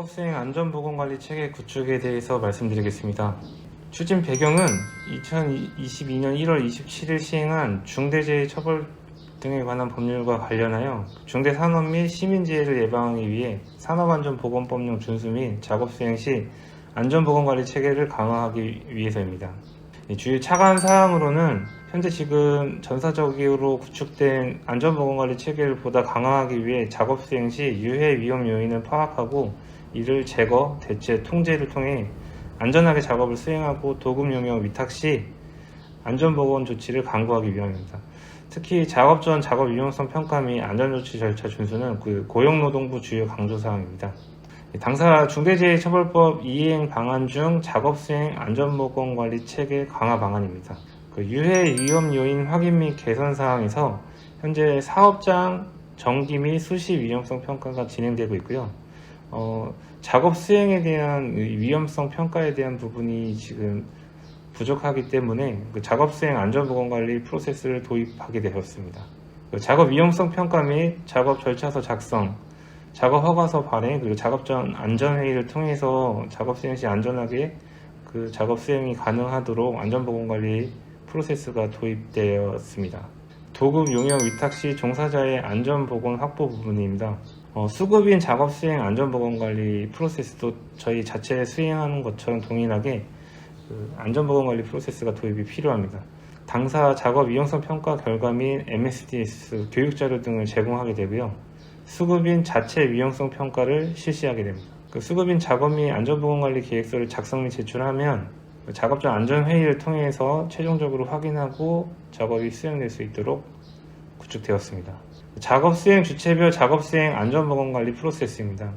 작업수행 안전보건관리 체계 구축에 대해서 말씀드리겠습니다. 추진 배경은 2022년 1월 27일 시행한 중대재해처벌 등에 관한 법률과 관련하여 중대산업 및 시민재해를 예방하기 위해 산업안전보건법령 준수 및 작업수행 시 안전보건관리 체계를 강화하기 위해서입니다. 주요 차관 사항으로는 현재 지금 전사적으로 구축된 안전보건관리 체계를 보다 강화하기 위해 작업 수행 시 유해 위험 요인을 파악하고 이를 제거, 대체, 통제를 통해 안전하게 작업을 수행하고 도급 용역 위탁 시 안전보건 조치를 강구하기 위함입니다. 특히 작업 전 작업 유용성 평가 및 안전조치 절차 준수는 고용노동부 주요 강조사항입니다. 당사 중대재해처벌법 이행 방안 중 작업수행 안전보건관리 체계 강화 방안입니다. 유해 위험 요인 확인 및 개선 사항에서 현재 사업장 정기 및 수시 위험성 평가가 진행되고 있고요. 작업 수행에 대한 위험성 평가에 대한 부분이 지금 부족하기 때문에 작업 수행 안전보건관리 프로세스를 도입하게 되었습니다. 작업 위험성 평가 및 작업 절차서 작성, 작업 허가서 발행, 그리고 작업 전 안전회의를 통해서 작업 수행 시 안전하게 작업 수행이 가능하도록 안전보건관리 프로세스가 도입되었습니다. 도급 용역 위탁 시 종사자의 안전보건 확보 부분입니다. 수급인 작업 수행 안전보건관리 프로세스도 저희 자체 수행하는 것처럼 동일하게 안전보건관리 프로세스가 도입이 필요합니다. 당사 작업 위험성 평가 결과 및 MSDS 교육자료 등을 제공하게 되고요. 수급인 자체 위험성 평가를 실시하게 됩니다. 수급인 작업 및 안전보건관리 계획서를 작성 및 제출하면 작업 전 안전회의를 통해서 최종적으로 확인하고 작업이 수행될 수 있도록 구축되었습니다. 작업 수행 주체별 작업 수행 안전보건관리 프로세스입니다.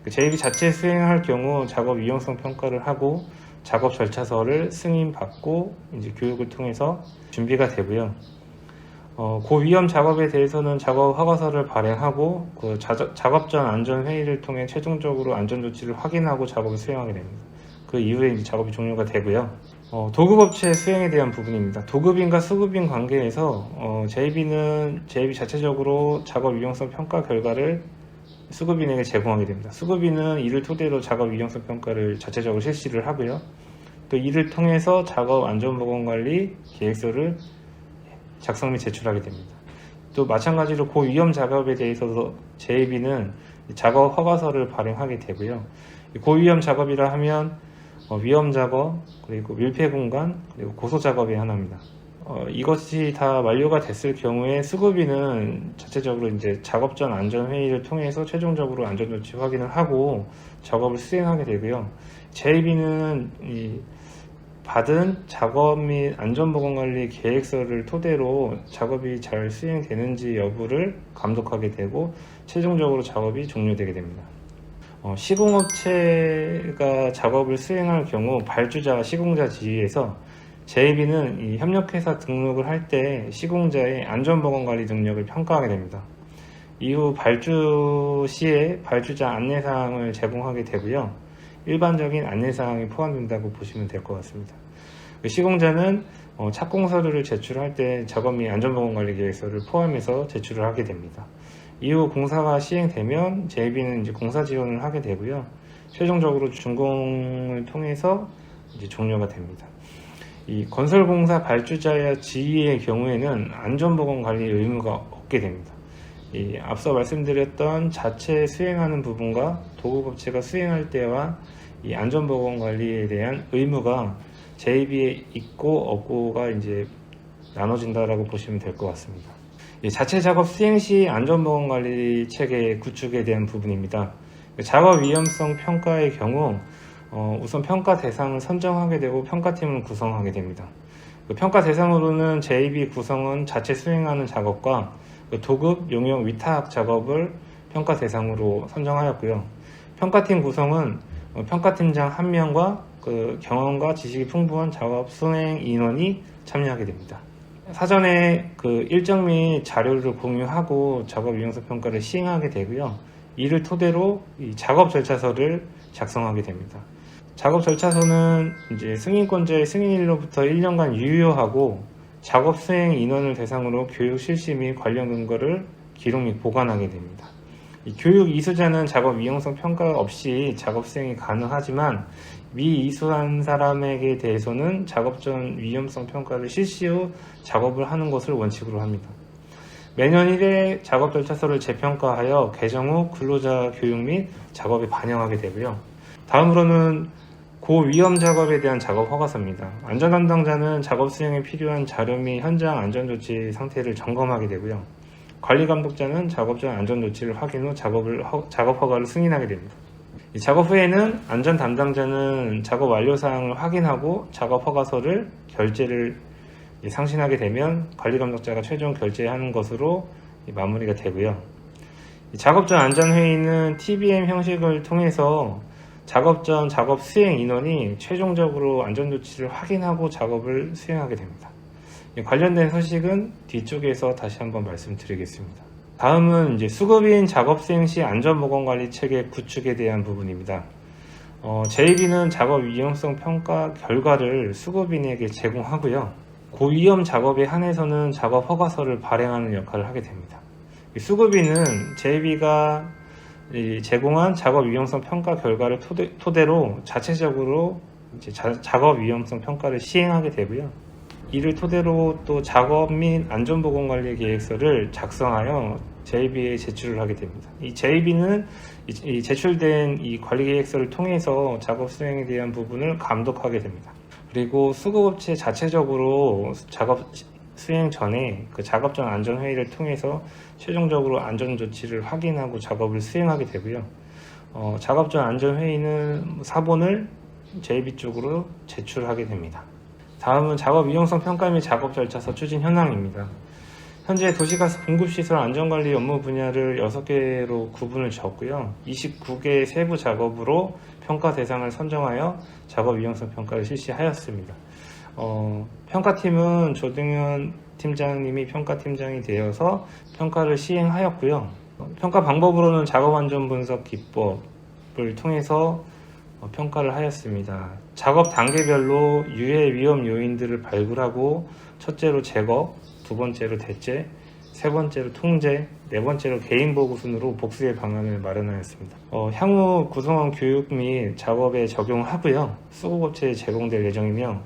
JB 자체 수행할 경우 작업 위험성 평가를 하고 작업 절차서를 승인받고 이제 교육을 통해서 준비가 되고요. 고위험 작업에 대해서는 작업 허가서를 발행하고 작업 전 안전회의를 통해 최종적으로 안전조치를 확인하고 작업을 수행하게 됩니다. 그 이후에 이제 작업이 종료가 되고요. 도급업체 수행에 대한 부분입니다. 도급인과 수급인 관계에서 JB는 JB 자체적으로 작업 위험성 평가 결과를 수급인에게 제공하게 됩니다. 수급인은 이를 토대로 작업 위험성 평가를 자체적으로 실시를 하고요. 또 이를 통해서 작업 안전보건관리 계획서를 작성 및 제출하게 됩니다. 또 마찬가지로 고위험 작업에 대해서도 JB는 작업 허가서를 발행하게 되고요. 고위험 작업이라 하면 위험 작업, 그리고 밀폐 공간, 그리고 고소 작업이 하나입니다. 이것이 다 완료가 됐을 경우에 수급인은 자체적으로 이제 작업 전 안전회의를 통해서 최종적으로 안전조치 확인을 하고 작업을 수행하게 되고요. JB는 받은 작업 및 안전보건관리 계획서를 토대로 작업이 잘 수행되는지 여부를 감독하게 되고 최종적으로 작업이 종료되게 됩니다. 시공업체가 작업을 수행할 경우 발주자, 시공자 지위에서 JB는 이 협력회사 등록을 할 때 시공자의 안전보건관리 능력을 평가하게 됩니다. 이후 발주 시에 발주자 안내사항을 제공하게 되고요. 일반적인 안내사항이 포함된다고 보시면 될 것 같습니다. 시공자는 착공 서류를 제출할 때 작업 및 안전보건관리 계획서를 포함해서 제출을 하게 됩니다. 이후 공사가 시행되면 JB는 이제 공사 지원을 하게 되고요. 최종적으로 준공을 통해서 이제 종료가 됩니다. 이 건설공사 발주자야 지위의 경우에는 안전보건관리 의무가 없게 됩니다. 앞서 말씀드렸던 자체 수행하는 부분과 도급업체가 수행할 때와 이 안전보건관리에 대한 의무가 JB에 있고 없고가 이제 나눠진다라고 보시면 될 것 같습니다. 자체 작업 수행 시 안전보건관리 체계 구축에 대한 부분입니다. 작업 위험성 평가의 경우 우선 평가 대상을 선정하게 되고 평가팀을 구성하게 됩니다. 평가 대상으로는 JB 구성원 자체 수행하는 작업과 도급 용역 위탁 작업을 평가 대상으로 선정하였고요. 평가팀 구성은 평가팀장 1명과 경험과 지식이 풍부한 작업 수행 인원이 참여하게 됩니다. 사전에 일정 및 자료를 공유하고 작업 위험성 평가를 시행하게 되고요. 이를 토대로 이 작업 절차서를 작성하게 됩니다. 작업 절차서는 이제 승인권자의 승인일로부터 1년간 유효하고 작업 수행 인원을 대상으로 교육 실시 및 관련 근거를 기록 및 보관하게 됩니다. 이 교육 이수자는 작업 위험성 평가 없이 작업 수행이 가능하지만 미이수한 사람에게 대해서는 작업 전 위험성 평가를 실시 후 작업을 하는 것을 원칙으로 합니다. 매년 1회 작업 절차서를 재평가하여 개정 후 근로자 교육 및 작업에 반영하게 되고요. 다음으로는 고위험 작업에 대한 작업 허가서입니다. 안전 담당자는 작업 수행에 필요한 자료 및 현장 안전 조치 상태를 점검하게 되고요. 관리 감독자는 작업 전 안전 조치를 확인 후 작업 허가를 승인하게 됩니다. 이 작업 후에는 안전 담당자는 작업 완료 사항을 확인하고 작업 허가서를 결제를 상신하게 되면 관리 감독자가 최종 결제하는 것으로 마무리가 되고요. 작업 전 안전 회의는 TBM 형식을 통해서 작업 전 작업 수행 인원이 최종적으로 안전 조치를 확인하고 작업을 수행하게 됩니다. 관련된 소식은 뒤쪽에서 다시 한번 말씀드리겠습니다. 다음은 이제 수급인 작업 수행 시 안전보건관리 체계 구축에 대한 부분입니다. JB는 작업 위험성 평가 결과를 수급인에게 제공하고요. 고위험 작업에 한해서는 작업 허가서를 발행하는 역할을 하게 됩니다. 수급인은 JB가 제공한 작업 위험성 평가 결과를 토대로 자체적으로 이제 작업 위험성 평가를 시행하게 되고요. 이를 토대로 또 작업 및 안전보건관리 계획서를 작성하여 JB에 제출을 하게 됩니다. 이 JB는 이 제출된 이 관리 계획서를 통해서 작업 수행에 대한 부분을 감독하게 됩니다. 그리고 수급업체 자체적으로 작업 수행 전에 그 작업 전 안전 회의를 통해서 최종적으로 안전 조치를 확인하고 작업을 수행하게 되고요. 작업 전 안전 회의는 사본을 JB 쪽으로 제출하게 됩니다. 다음은 작업 위험성 평가 및 작업 절차서 추진 현황입니다. 현재 도시가스 공급시설 안전관리 업무 분야를 6개로 구분을 지었고요. 29개 세부 작업으로 평가 대상을 선정하여 작업 위험성 평가를 실시하였습니다. 평가팀은 조등현 팀장님이 평가팀장이 되어서 평가를 시행하였고요. 평가 방법으로는 작업안전 분석 기법을 통해서 평가를 하였습니다. 작업 단계별로 유해 위험 요인들을 발굴하고 첫째로 제거, 두 번째로 대체, 세 번째로 통제, 네 번째로 개인 보고 순으로 복수의 방안을 마련하였습니다. 향후 구성원 교육 및 작업에 적용하고요. 수급업체에 제공될 예정이며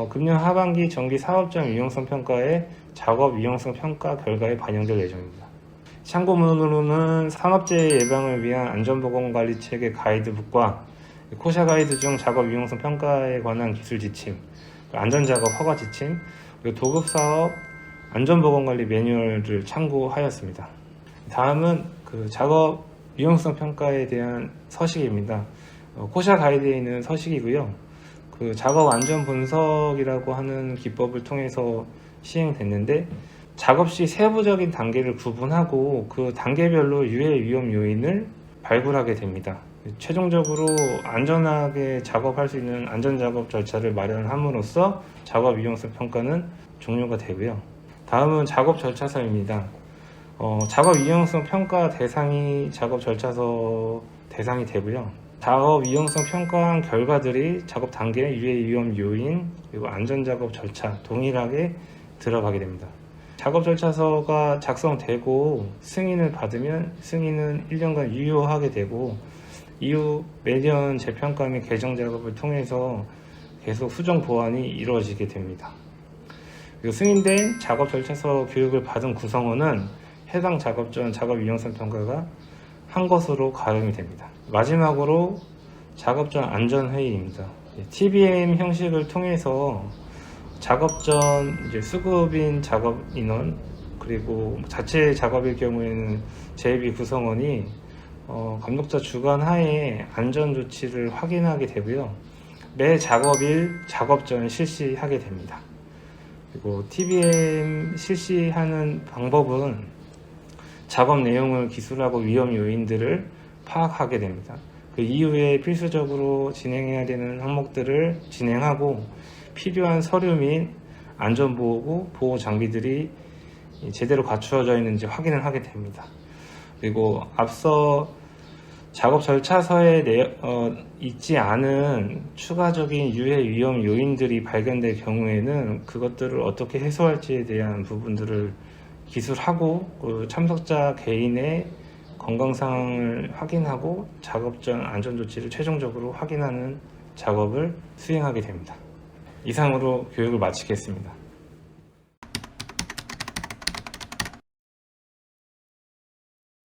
금년 하반기 정기 사업장 위험성 평가에 작업 위험성 평가 결과에 반영될 예정입니다. 참고문으로는 산업재해 예방을 위한 안전보건관리 체계 가이드북과 코샤 가이드 중 작업 위험성 평가에 관한 기술 지침, 안전작업 허가 지침, 그리고 도급사업 안전보건관리 매뉴얼을 참고하였습니다. 다음은 그 작업 위험성 평가에 대한 서식입니다. 코샤 가이드에 있는 서식이고요. 그 작업 안전 분석이라고 하는 기법을 통해서 시행됐는데 작업 시 세부적인 단계를 구분하고 그 단계별로 유해 위험 요인을 발굴하게 됩니다. 최종적으로 안전하게 작업할 수 있는 안전작업 절차를 마련함으로써 작업 위험성 평가는 종료가 되고요. 다음은 작업 절차서입니다. 작업 위험성 평가 대상이 작업 절차서 대상이 되고요. 작업 위험성 평가한 결과들이 작업 단계 유해 위험 요인 그리고 안전작업 절차 동일하게 들어가게 됩니다. 작업 절차서가 작성되고 승인을 받으면 승인은 1년간 유효하게 되고 이후 매년 재평가 및 개정 작업을 통해서 계속 수정 보완이 이루어지게 됩니다. 그리고 승인된 작업 절차서 교육을 받은 구성원은 해당 작업 전 작업 위험성 평가가 한 것으로 가름이 됩니다. 마지막으로 작업 전 안전 회의입니다. TBM 형식을 통해서 작업 전 이제 수급인 작업 인원 그리고 자체 작업일 경우에는 JB 구성원이 감독자 주관 하에 안전 조치를 확인하게 되고요. 매 작업일 작업 전 실시하게 됩니다. 그리고 TBM 실시하는 방법은 작업 내용을 기술하고 위험 요인들을 파악하게 됩니다. 그 이후에 필수적으로 진행해야 되는 항목들을 진행하고 필요한 서류 및 안전보호구, 보호 장비들이 제대로 갖추어져 있는지 확인을 하게 됩니다. 그리고 앞서 작업 절차서에 있지 않은 추가적인 유해 위험 요인들이 발견될 경우에는 그것들을 어떻게 해소할지에 대한 부분들을 기술하고 참석자 개인의 건강 상황을 확인하고 작업 전 안전 조치를 최종적으로 확인하는 작업을 수행하게 됩니다. 이상으로 교육을 마치겠습니다.